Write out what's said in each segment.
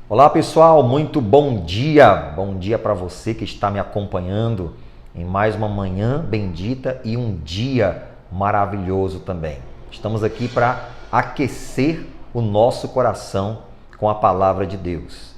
Olá pessoal, muito bom dia! Bom dia para você que está me acompanhando em mais uma manhã bendita e um dia maravilhoso também. Estamos aqui para aquecer o nosso coração com a palavra de Deus.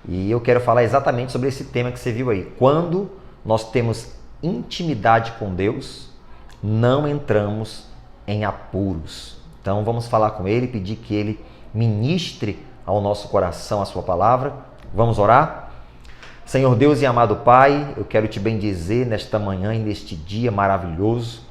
E eu quero falar exatamente sobre esse tema que você viu aí. Quando nós temos intimidade com Deus, não entramos em apuros. Então vamos falar com Ele, pedir que Ele ministre ao nosso coração a sua palavra. Vamos orar? Senhor Deus e amado Pai, eu quero te bendizer nesta manhã e neste dia maravilhoso.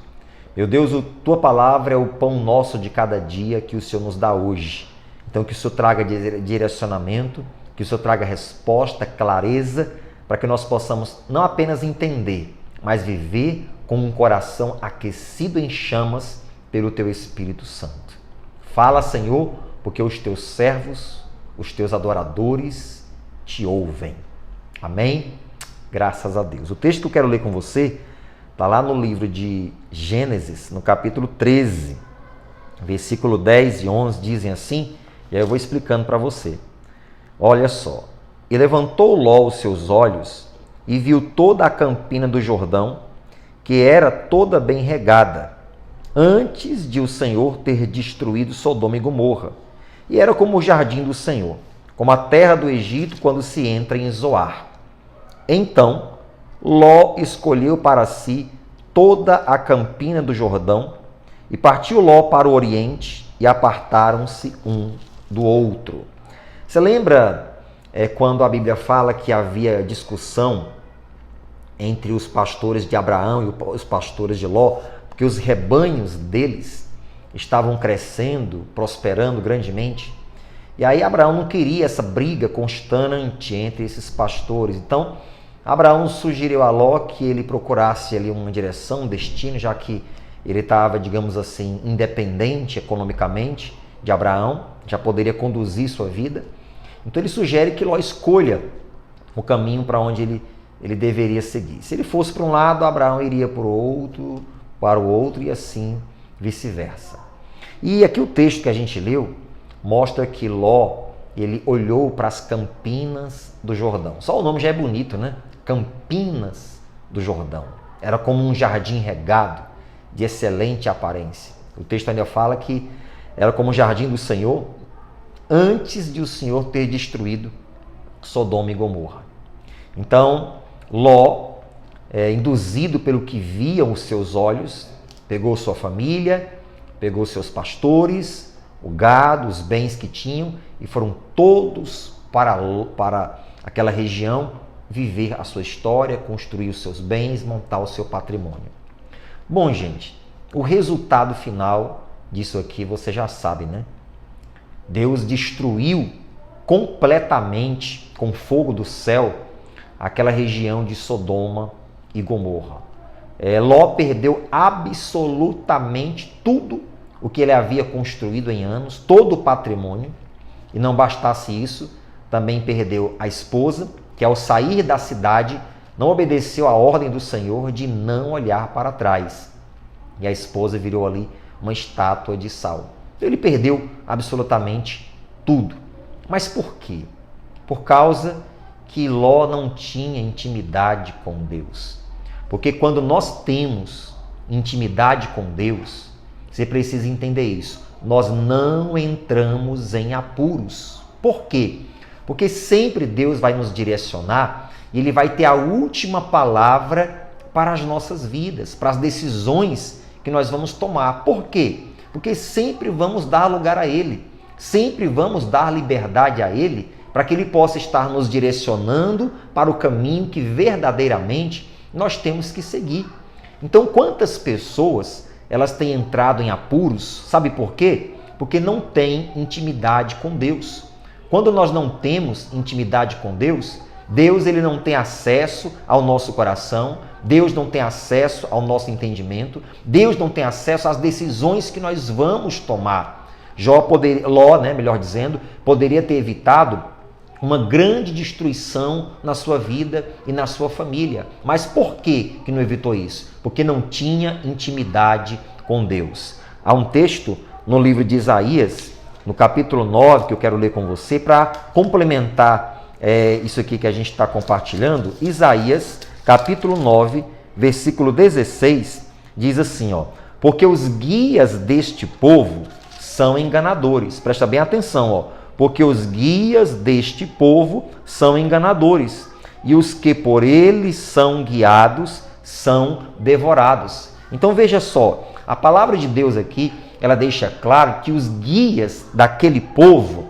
Meu Deus, a tua palavra é o pão nosso de cada dia que o Senhor nos dá hoje. Então que o Senhor traga direcionamento, que o Senhor traga resposta, clareza, para que nós possamos não apenas entender, mas viver com um coração aquecido em chamas pelo teu Espírito Santo. Fala, Senhor, porque os teus servos, os teus adoradores te ouvem. Amém? Graças a Deus. O texto que eu quero ler com você está lá no livro de Gênesis, no capítulo 13, versículo 10 e 11, dizem assim, e aí eu vou explicando para você. Olha só. E levantou Ló os seus olhos e viu toda a campina do Jordão, que era toda bem regada, antes de o Senhor ter destruído Sodoma e Gomorra. E era como o jardim do Senhor, como a terra do Egito quando se entra em Zoar. Então, Ló escolheu para si toda a campina do Jordão, e partiu Ló para o oriente, e apartaram-se um do outro. Você lembra quando a Bíblia fala que havia discussão entre os pastores de Abraão e os pastores de Ló, porque os rebanhos deles estavam crescendo, prosperando grandemente. E aí Abraão não queria essa briga constante entre esses pastores. Então, Abraão sugeriu a Ló que ele procurasse ali uma direção, um destino, já que ele estava, digamos assim, independente economicamente de Abraão, já poderia conduzir sua vida. Então ele sugere que Ló escolha o caminho para onde ele deveria seguir. Se ele fosse para um lado, Abraão iria para o outro e assim vice-versa. E aqui o texto que a gente leu mostra que Ló, ele olhou para as campinas do Jordão. Só o nome já é bonito, né? Campinas do Jordão. Era como um jardim regado, de excelente aparência. O texto ainda fala que era como o jardim do Senhor, antes de o Senhor ter destruído Sodoma e Gomorra. Então, Ló, induzido pelo que viam os seus olhos, pegou sua família, pegou seus pastores, o gado, os bens que tinham, e foram todos para aquela região viver a sua história, construir os seus bens, montar o seu patrimônio. Bom, gente, o resultado final disso aqui você já sabe, né? Deus destruiu completamente, com fogo do céu, aquela região de Sodoma e Gomorra. Ló perdeu absolutamente tudo o que ele havia construído em anos, todo o patrimônio, e não bastasse isso, também perdeu a esposa, que ao sair da cidade não obedeceu à ordem do Senhor de não olhar para trás. E a esposa virou ali uma estátua de sal. Então ele perdeu absolutamente tudo. Mas por quê? Por causa que Ló não tinha intimidade com Deus. Porque quando nós temos intimidade com Deus, você precisa entender isso. Nós não entramos em apuros. Por quê? Porque sempre Deus vai nos direcionar e Ele vai ter a última palavra para as nossas vidas, para as decisões que nós vamos tomar. Por quê? Porque sempre vamos dar lugar a Ele, sempre vamos dar liberdade a Ele para que Ele possa estar nos direcionando para o caminho que verdadeiramente nós temos que seguir. Então, quantas pessoas elas têm entrado em apuros? Sabe por quê? Porque não têm intimidade com Deus. Quando nós não temos intimidade com Deus, Deus ele não tem acesso ao nosso coração, Deus não tem acesso ao nosso entendimento, Deus não tem acesso às decisões que nós vamos tomar. Ló, melhor dizendo, poderia ter evitado uma grande destruição na sua vida e na sua família. Mas por que não evitou isso? Porque não tinha intimidade com Deus. Há um texto no livro de Isaías, no capítulo 9, que eu quero ler com você, para complementar isso aqui que a gente está compartilhando. Isaías, capítulo 9, versículo 16, diz assim, ó: porque os guias deste povo são enganadores. Presta bem atenção, ó. Porque os guias deste povo são enganadores, e os que por eles são guiados são devorados. Então veja só, a palavra de Deus aqui, ela deixa claro que os guias daquele povo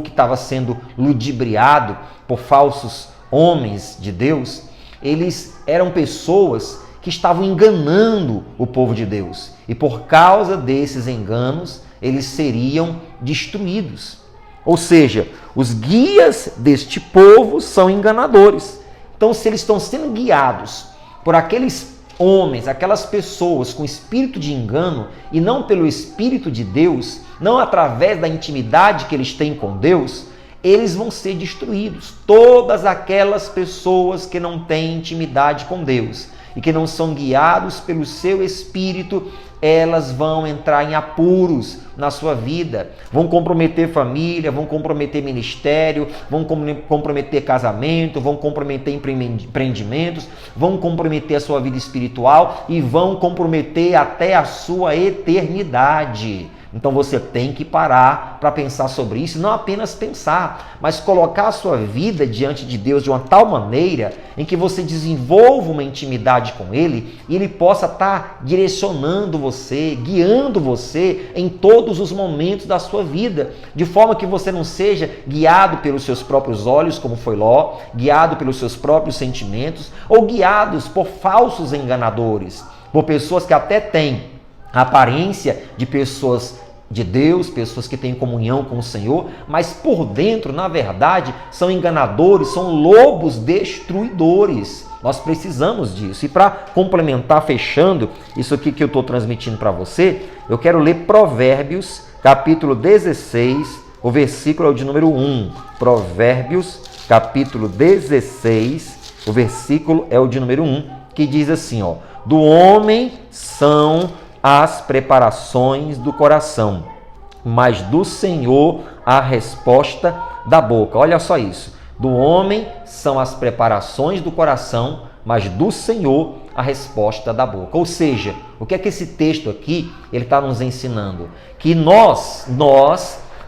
que estava sendo ludibriado por falsos homens de Deus, eles eram pessoas que estavam enganando o povo de Deus. E por causa desses enganos, eles seriam destruídos. Ou seja, os guias deste povo são enganadores. Então, se eles estão sendo guiados por aqueles homens, aquelas pessoas com espírito de engano e não pelo Espírito de Deus, não através da intimidade que eles têm com Deus, eles vão ser destruídos. Todas aquelas pessoas que não têm intimidade com Deus e que não são guiados pelo seu Espírito, elas vão entrar em apuros na sua vida, vão comprometer família, vão comprometer ministério, vão comprometer casamento, vão comprometer empreendimentos, vão comprometer a sua vida espiritual e vão comprometer até a sua eternidade. Então você tem que parar para pensar sobre isso, não apenas pensar, mas colocar a sua vida diante de Deus de uma tal maneira em que você desenvolva uma intimidade com Ele e Ele possa estar direcionando você, guiando você em todos os momentos da sua vida, de forma que você não seja guiado pelos seus próprios olhos, como foi Ló, guiado pelos seus próprios sentimentos, ou guiados por falsos enganadores, por pessoas que até têm a aparência de pessoas de Deus, pessoas que têm comunhão com o Senhor, mas por dentro, na verdade, são enganadores, são lobos destruidores. Nós precisamos disso. E para complementar, fechando isso aqui que eu estou transmitindo para você, eu quero ler Provérbios, capítulo 16, o versículo é o de número 1. Provérbios, capítulo 16, o versículo é o de número 1, que diz assim, ó: do homem são as preparações do coração, mas do Senhor a resposta da boca. Olha só isso. Do homem são as preparações do coração, mas do Senhor a resposta da boca. Ou seja, o que é que esse texto aqui ele está nos ensinando? Que nós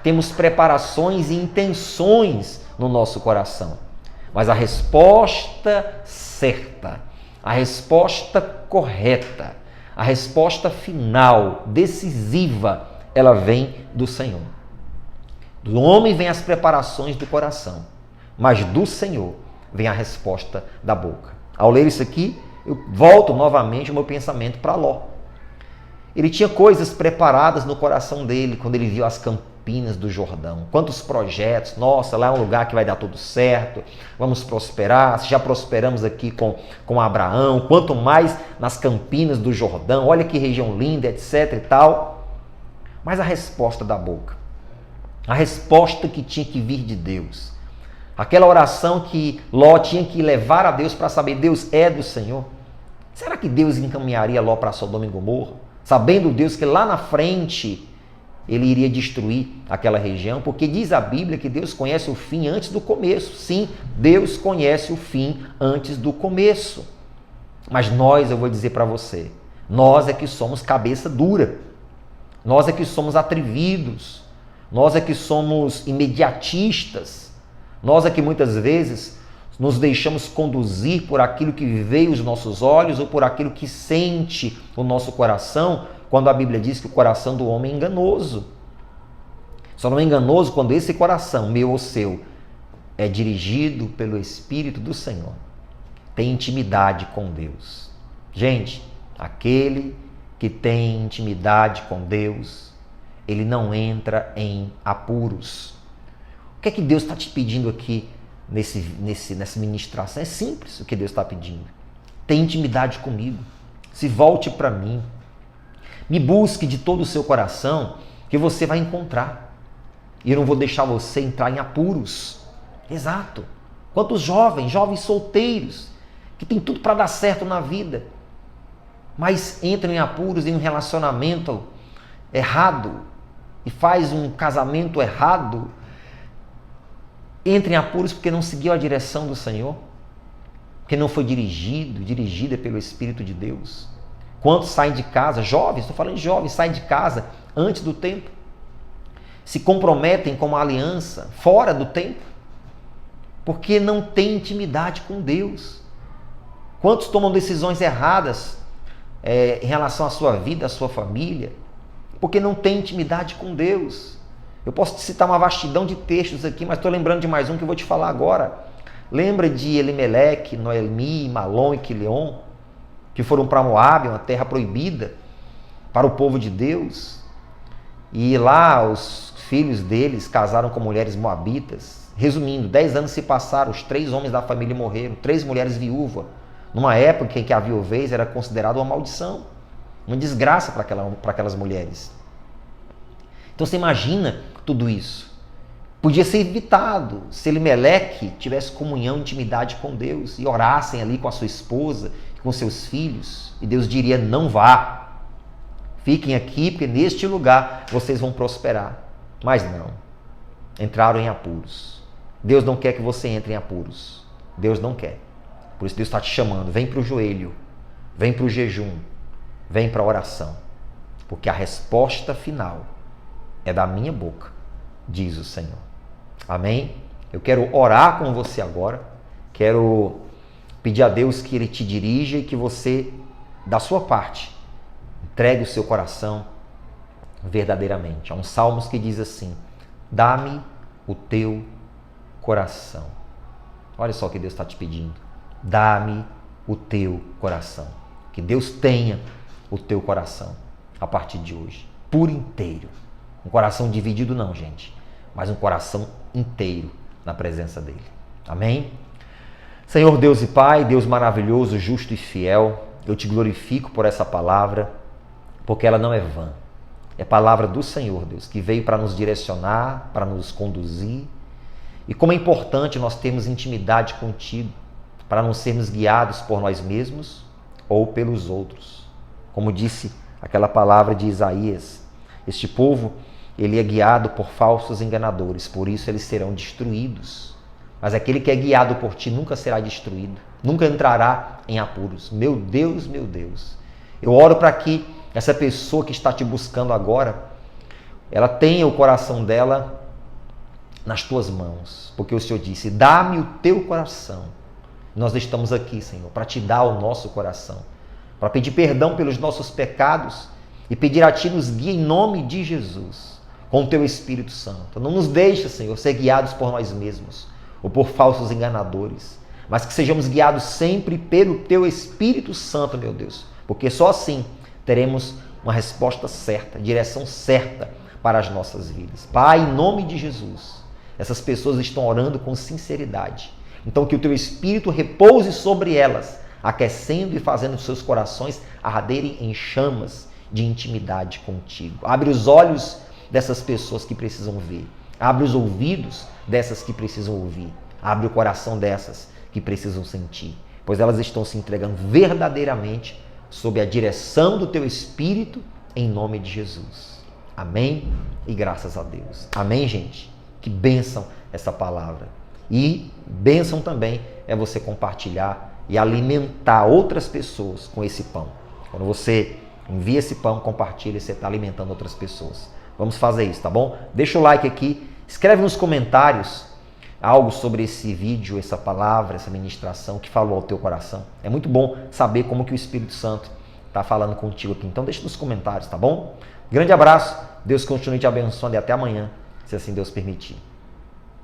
temos preparações e intenções no nosso coração, mas a resposta certa, a resposta correta, a resposta final, decisiva, ela vem do Senhor. Do homem vem as preparações do coração, mas do Senhor vem a resposta da boca. Ao ler isso aqui, eu volto novamente o meu pensamento para Ló. Ele tinha coisas preparadas no coração dele quando ele viu as Campinas do Jordão. Quantos projetos, nossa, lá é um lugar que vai dar tudo certo, vamos prosperar, já prosperamos aqui com Abraão, quanto mais nas Campinas do Jordão, olha que região linda, etc e tal. Mas a resposta da boca, a resposta que tinha que vir de Deus, aquela oração que Ló tinha que levar a Deus para saber, Deus é do Senhor. Será que Deus encaminharia Ló para Sodoma e Gomorra? Sabendo Deus que lá na frente ele iria destruir aquela região, porque diz a Bíblia que Deus conhece o fim antes do começo. Sim, Deus conhece o fim antes do começo. Mas nós, eu vou dizer para você, nós é que somos cabeça dura, nós é que somos atrevidos, nós é que somos imediatistas, nós é que muitas vezes nos deixamos conduzir por aquilo que veio aos nossos olhos ou por aquilo que sente o nosso coração, quando a Bíblia diz que o coração do homem é enganoso. Só não é enganoso quando esse coração, meu ou seu, é dirigido pelo Espírito do Senhor. Tem intimidade com Deus. Gente, aquele que tem intimidade com Deus, ele não entra em apuros. O que é que Deus está te pedindo aqui nessa ministração? É simples o que Deus está pedindo. Tem intimidade comigo. Se volte para mim. Me busque de todo o seu coração, que você vai encontrar. E eu não vou deixar você entrar em apuros. Exato. Quantos jovens solteiros, que tem tudo para dar certo na vida, mas entram em apuros em um relacionamento errado, e faz um casamento errado, entra em apuros porque não seguiu a direção do Senhor, porque não foi dirigida pelo Espírito de Deus. Quantos saem de casa, jovens, estou falando de jovens, saem de casa antes do tempo, se comprometem com uma aliança fora do tempo, porque não tem intimidade com Deus. Quantos tomam decisões erradas em relação à sua vida, à sua família, porque não tem intimidade com Deus? Eu posso te citar uma vastidão de textos aqui, mas estou lembrando de mais um que eu vou te falar agora. Lembra de Elimeleque, Noemi, Malom e Quileon, que foram para Moabe, uma terra proibida para o povo de Deus, e lá os filhos deles casaram com mulheres moabitas. Resumindo, 10 anos se passaram, os 3 homens da família morreram, 3 mulheres viúvas, numa época em que a viuvez era considerada uma maldição, uma desgraça para aquelas mulheres. Então você imagina tudo isso. Podia ser evitado se Elimeleque tivesse comunhão, intimidade com Deus e orassem ali com a sua esposa, com seus filhos, e Deus diria: não vá, fiquem aqui, porque neste lugar vocês vão prosperar. Mas não, entraram em apuros. Deus não quer que você entre em apuros. Deus não quer. Por isso Deus está te chamando: vem para o joelho, vem para o jejum, vem para a oração, porque a resposta final é da minha boca, diz o Senhor. Amém? Eu quero orar com você agora, quero pedir a Deus que Ele te dirija e que você, da sua parte, entregue o seu coração verdadeiramente. Há um Salmos que diz assim: dá-me o teu coração. Olha só o que Deus está te pedindo. Dá-me o teu coração. Que Deus tenha o teu coração a partir de hoje, por inteiro. Um coração dividido não, gente, mas um coração inteiro na presença dEle. Amém? Senhor Deus e Pai, Deus maravilhoso, justo e fiel, eu te glorifico por essa palavra, porque ela não é vã. É palavra do Senhor, Deus, que veio para nos direcionar, para nos conduzir. E como é importante nós termos intimidade contigo, para não sermos guiados por nós mesmos ou pelos outros. Como disse aquela palavra de Isaías, este povo, ele é guiado por falsos enganadores, por isso eles serão destruídos. Mas aquele que é guiado por ti nunca será destruído, nunca entrará em apuros. Meu Deus, eu oro para que essa pessoa que está te buscando agora, ela tenha o coração dela nas tuas mãos, porque o Senhor disse: dá-me o teu coração. Nós estamos aqui, Senhor, para te dar o nosso coração, para pedir perdão pelos nossos pecados e pedir a ti nos guie em nome de Jesus, com o teu Espírito Santo. Não nos deixa, Senhor, ser guiados por nós mesmos ou por falsos enganadores, mas que sejamos guiados sempre pelo teu Espírito Santo, meu Deus, porque só assim teremos uma resposta certa, direção certa para as nossas vidas. Pai, em nome de Jesus, essas pessoas estão orando com sinceridade. Então que o teu Espírito repouse sobre elas, aquecendo e fazendo os seus corações arderem em chamas de intimidade contigo. Abre os olhos dessas pessoas que precisam ver. Abre os ouvidos dessas que precisam ouvir. Abre o coração dessas que precisam sentir. Pois elas estão se entregando verdadeiramente sob a direção do teu Espírito, em nome de Jesus. Amém? E graças a Deus. Amém, gente? Que bênção essa palavra. E bênção também é você compartilhar e alimentar outras pessoas com esse pão. Quando você envia esse pão, compartilha, você está alimentando outras pessoas. Vamos fazer isso, tá bom? Deixa o like aqui, escreve nos comentários algo sobre esse vídeo, essa palavra, essa ministração que falou ao teu coração. É muito bom saber como que o Espírito Santo está falando contigo aqui. Então deixa nos comentários, tá bom? Grande abraço, Deus continue te abençoando e até amanhã, se assim Deus permitir.